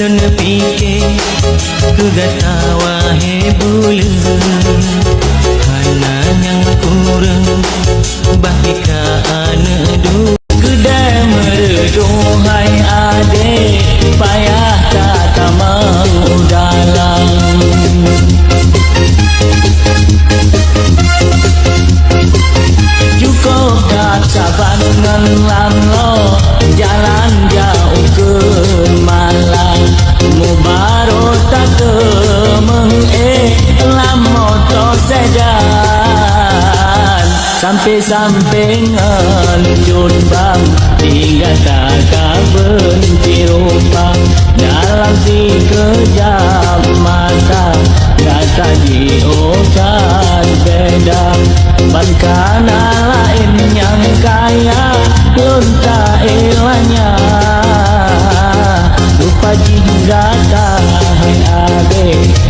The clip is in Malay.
Ulun pikir ku gatawa hebule hana yang kurang bahika anedu kedai merduhai ade payah tak mau dalam cukup tak sabar ngelam lo jalan jauh ke Malang mubarak tak ke motor sedan sampai nganjur bang hingga tak berhenti rumpang dalam si kejam mata kata diokan beda bankana lain yang kaya lunta ilanya lupa jingga hai abe